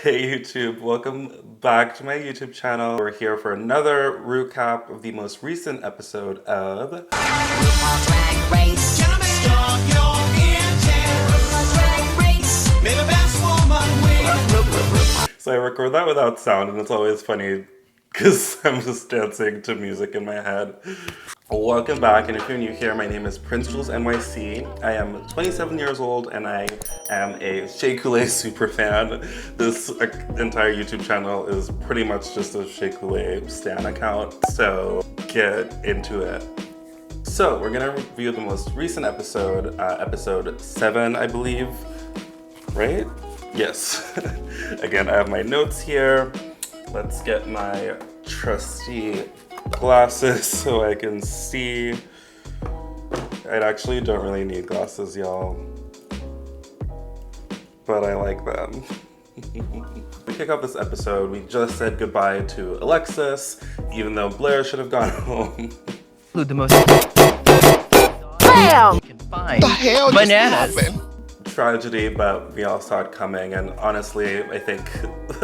Hey YouTube, welcome back to my YouTube channel. We're here for another recap of the most recent episode of RuPaul Drag Race. Gentlemen, start your engine. RuPaul Drag Race. May the best woman win. So I record that without sound and it's always funny because I'm just dancing to music in my head. Welcome back, and if you're new here, my name is Prince Jules NYC. I am 27 years old and I am a Shea Coulée super fan. This entire YouTube channel is pretty much just a Shea Coulée stan account, so get into it. So we're gonna review the most recent episode, episode 7, I believe, right? Yes. Again, I have my notes here. Let's get my trusty glasses so I can see. I actually don't really need glasses, y'all, but I like them. We kick off this episode. We just said goodbye to Alexis, even though Blair should have gone home. The most bam! You can find The hell bananas. just happened? Tragedy, but we all saw it coming, and honestly, I think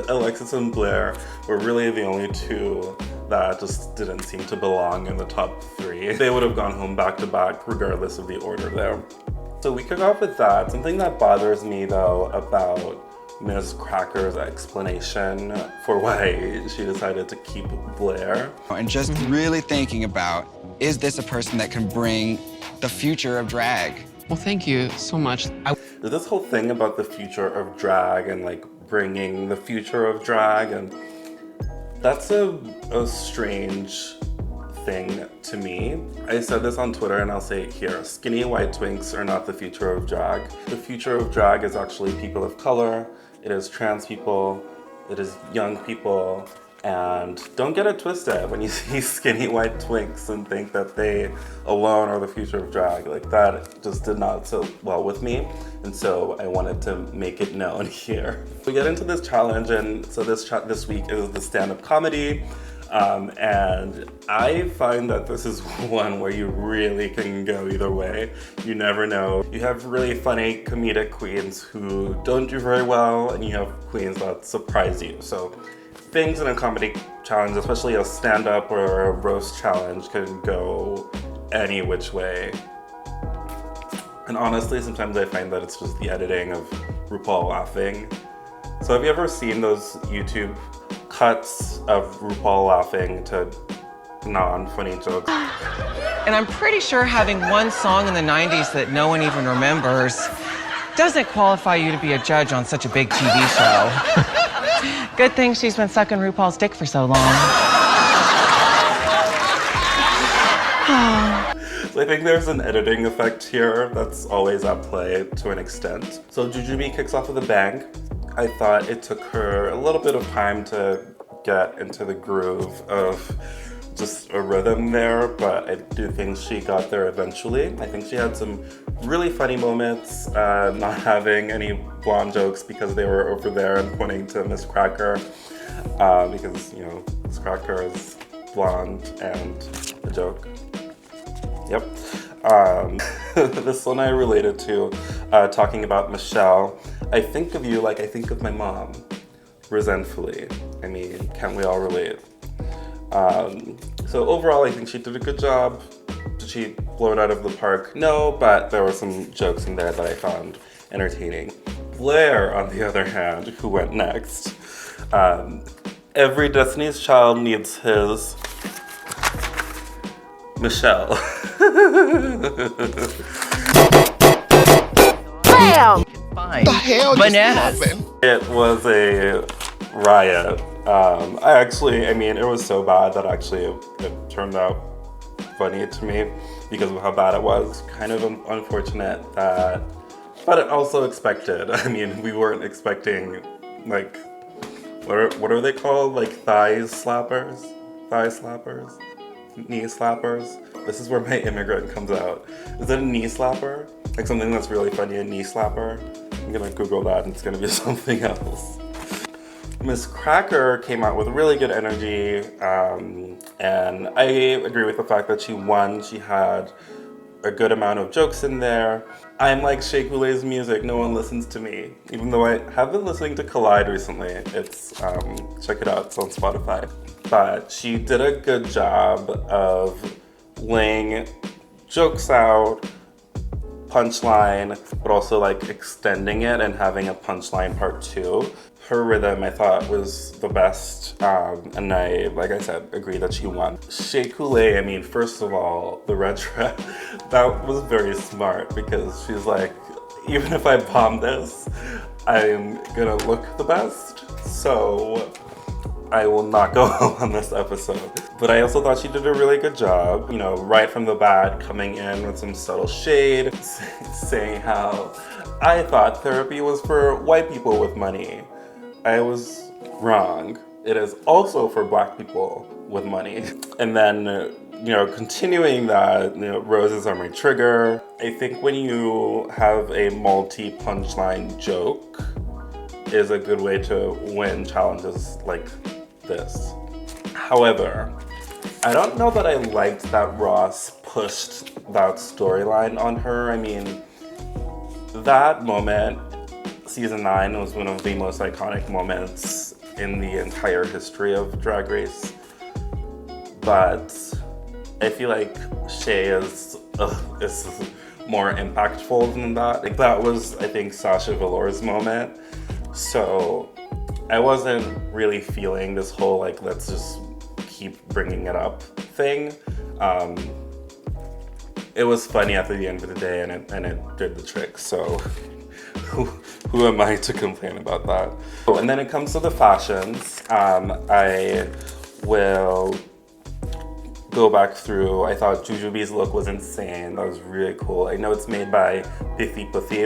Alexis and Blair were really the only two that just didn't seem to belong in the top 3. They would have gone home back to back regardless of the order there. So we kick off with that. Something that bothers me though about Ms. Cracker's explanation for why she decided to keep Blair. And just really thinking about, is this a person that can bring the future of drag? Well, thank you so much. There's this whole thing about the future of drag and like bringing the future of drag, and that's a strange thing to me. I said this on Twitter and I'll say it here. Skinny white twinks are not the future of drag. The future of drag is actually people of color, it is trans people, it is young people, and don't get it twisted when you see skinny white twinks and think that they alone are the future of drag. Like, that just did not sit well with me, and so I wanted to make it known here. We get into this challenge, and so this week is the stand-up comedy, and I find that this is one where you really can go either way. You never know. You have really funny comedic queens who don't do very well, and you have queens that surprise you. So things in a comedy challenge, especially a stand-up or a roast challenge, can go any which way. And honestly, sometimes I find that it's just the editing of RuPaul laughing. So have you ever seen those YouTube cuts of RuPaul laughing to non-funny jokes? And I'm pretty sure having one song in the 90s that no one even remembers doesn't qualify you to be a judge on such a big TV show. Good thing she's been sucking RuPaul's dick for so long. So I think there's an editing effect here that's always at play to an extent. So Jujubee kicks off with a bang. I thought it took her a little bit of time to get into the groove of just a rhythm there, but I do think she got there eventually. I think she had some really funny moments, not having any blonde jokes because they were over there and pointing to Miss Cracker, because, you know, Miss Cracker is blonde and a joke. Yep. This one I related to, talking about Michelle. I think of you like I think of my mom, resentfully. I mean, can't we all relate? So overall, I think she did a good job. Did she blow it out of the park? No, but there were some jokes in there that I found entertaining. Blair, on the other hand, who went next. Every Destiny's Child needs his Michelle. Bam! You can find The hell bananas. just happened? It was a riot. I mean, it was so bad that actually it turned out funny to me because of how bad it was. Kind of unfortunate that, but it also expected. I mean, we weren't expecting, like, what are they called? Like thigh slappers? Thigh slappers? Knee slappers? This is where my immigrant comes out. Is it a knee slapper? Like something that's really funny, a knee slapper? I'm gonna Google that and it's gonna be something else. Miss Cracker came out with really good energy, and I agree with the fact that she won. She had a good amount of jokes in there. I'm like Shea Couleé's music, no one listens to me. Even though I have been listening to Collide recently. It's, check it out, it's on Spotify. But she did a good job of laying jokes out, punchline, but also like extending it and having a punchline part 2. Her rhythm, I thought, was the best, and I, like I said, agree that she won. Shea Coulée, I mean, first of all, the red dress, that was very smart because she's like, even if I bomb this, I'm gonna look the best, so I will not go home on this episode. But I also thought she did a really good job, you know, right from the bat, coming in with some subtle shade, saying how I thought therapy was for white people with money. I was wrong. It is also for Black people with money. And then, you know, continuing that, you know, roses are my trigger. I think when you have a multi-punchline joke is a good way to win challenges like this. However, I don't know that I liked that Ross pushed that storyline on her. I mean, that moment, season 9 was one of the most iconic moments in the entire history of Drag Race. But I feel like Shea is more impactful than that. Like, that was, I think, Sasha Velour's moment. So I wasn't really feeling this whole, like, let's just keep bringing it up thing. It was funny at the end of the day, and it did the trick, so who am I to complain about that? Oh, and then it comes to the fashions. I will go back through. I thought Jujubee's look was insane. That was really cool. I know it's made by Pithy Puthy,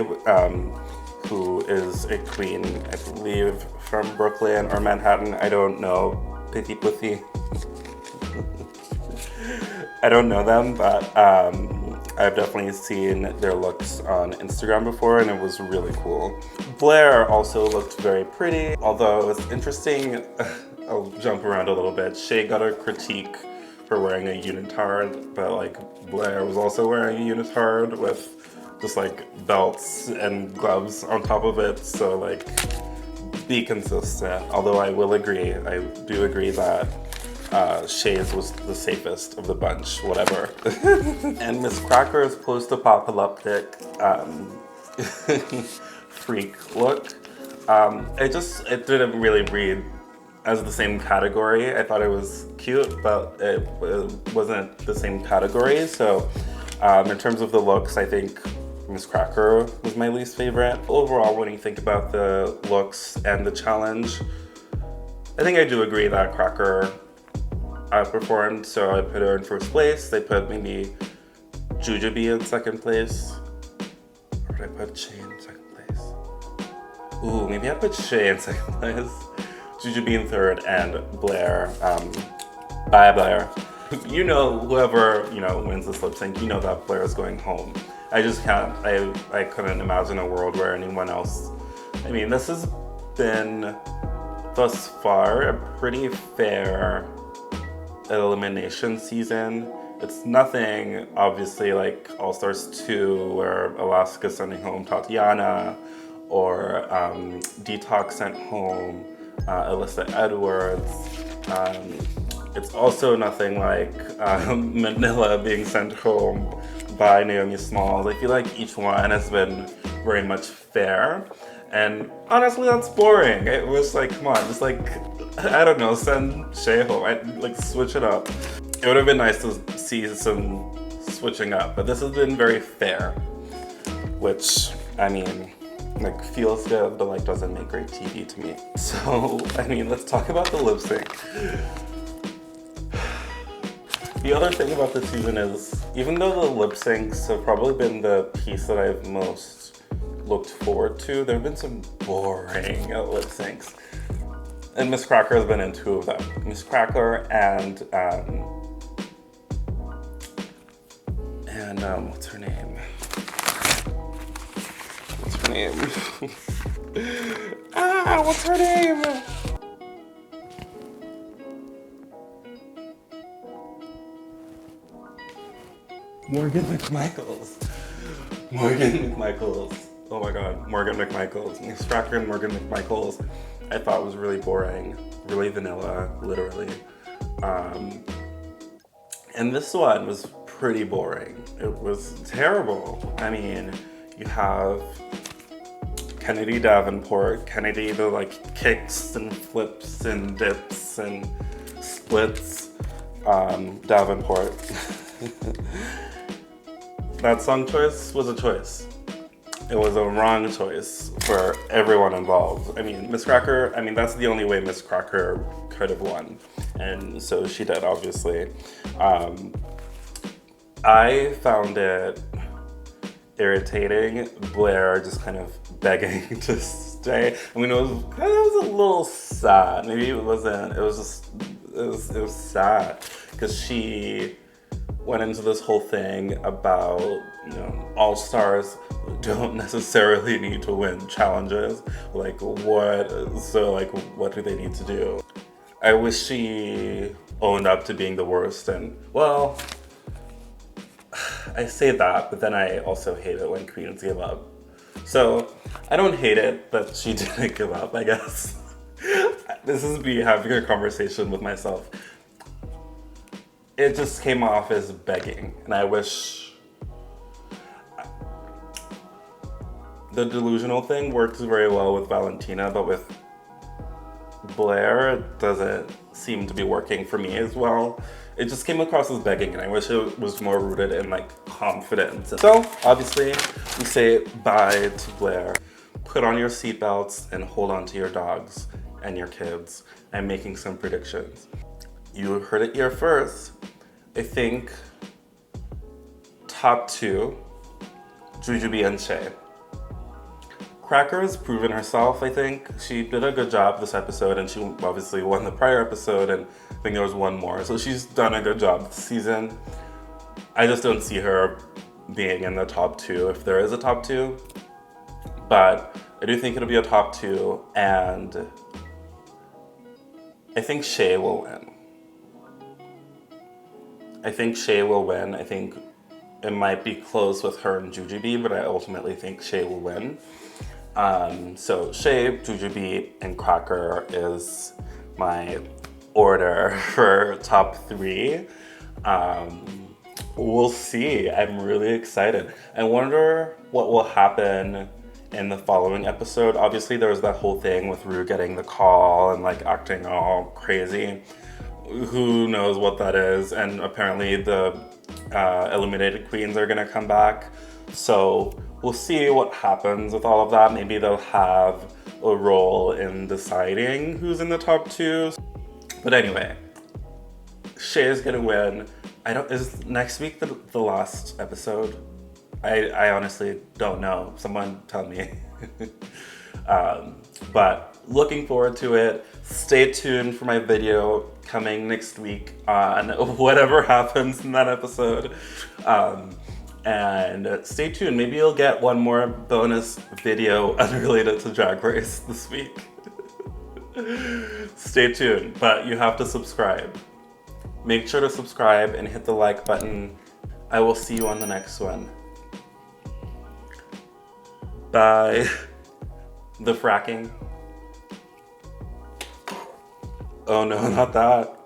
who is a queen, I believe, from Brooklyn or Manhattan. I don't know Pithy Puthy. I don't know them, but I've definitely seen their looks on Instagram before, and it was really cool. Blair also looked very pretty, although it's interesting. I'll jump around a little bit. Shea got a critique for wearing a unitard, but like Blair was also wearing a unitard with just like belts and gloves on top of it. So like, be consistent. Although I will agree, I do agree that Shea's was the safest of the bunch, whatever. And Miss Cracker's post-apocalyptic freak look, it didn't really read as the same category. I thought it was cute, but it wasn't the same category. So in terms of the looks, I think Miss Cracker was my least favorite. Overall, when you think about the looks and the challenge, I think I do agree that Cracker outperformed, so I put her in first place. They put maybe Jujubee in second place. Or did I put Shea in second place? Ooh, maybe I put Shea in second place. Jujubee in third, and Blair. Bye, Blair. You know, whoever, you know, wins this lip sync, you know that Blair is going home. I just can't, I couldn't imagine a world where anyone else, I mean, this has been, thus far, a pretty fair elimination season. It's nothing, obviously, like All Stars 2, where Alaska's sending home Tatiana, or Detox sent home Alyssa Edwards. It's also nothing like Manila being sent home by Naomi Smalls. I feel like each one has been very much fair. And honestly, that's boring. It was like, come on, just like, I don't know, send Shea home. Like, switch it up. It would have been nice to see some switching up, but this has been very fair, which, I mean, like, feels good, but like doesn't make great TV to me. So, I mean, let's talk about the lip sync. The other thing about this season is, even though the lip syncs have probably been the piece that I've most looked forward to, there have been some boring lip syncs. And Miss Cracker has been in 2 of them. Miss Cracker and what's her name? What's her name? What's her name? Morgan McMichaels. Morgan McMichaels. Oh my god, Morgan McMichaels. Miss Cracker and Morgan McMichaels I thought was really boring, really vanilla, literally. And this one was pretty boring. It was terrible. I mean, you have Kennedy Davenport. Kennedy, the like kicks and flips and dips and splits. Davenport. That song choice was a choice. It was a wrong choice for everyone involved. I mean, Miss Cracker, I mean, that's the only way Miss Cracker could have won. And so she did, obviously. I found it irritating, Blair just kind of begging to stay. I mean, it was a little sad. Maybe it wasn't, it was sad. Because she went into this whole thing about, you know, All Stars don't necessarily need to win challenges. Like what do they need to do? I wish she owned up to being the worst, and well, I say that, but then I also hate it when queens give up. So I don't hate it that she didn't give up, I guess. This is me having a conversation with myself. It just came off as begging, and I wish the delusional thing works very well with Valentina, but with Blair, it doesn't seem to be working for me as well. It just came across as begging, and I wish it was more rooted in like confidence. So obviously we say bye to Blair. Put on your seatbelts and hold on to your dogs and your kids. I'm making some predictions. You heard it here first. I think top two, Jujubee and Shea. Cracker has proven herself, I think. She did a good job this episode, and she obviously won the prior episode, and I think there was one more. So she's done a good job this season. I just don't see her being in the top two if there is a top two. But I do think it'll be a top two, and I think Shea will win. I think Shea will win. I think it might be close with her and Jujubee, but I ultimately think Shea will win. So Shea, Jujubee, and Cracker is my order for top three. We'll see. I'm really excited. I wonder what will happen in the following episode. Obviously, there was that whole thing with Rue getting the call and like acting all crazy. Who knows what that is? And apparently the eliminated queens are gonna come back. So we'll see what happens with all of that. Maybe they'll have a role in deciding who's in the top two. But anyway, Shea is gonna win. Is next week the last episode? I honestly don't know. Someone tell me. But looking forward to it. Stay tuned for my video coming next week on whatever happens in that episode. And stay tuned. Maybe you'll get one more bonus video unrelated to Drag Race this week. Stay tuned, but you have to subscribe. Make sure to subscribe and hit the like button. I will see you on the next one. Bye. The fracking. Oh no, not that.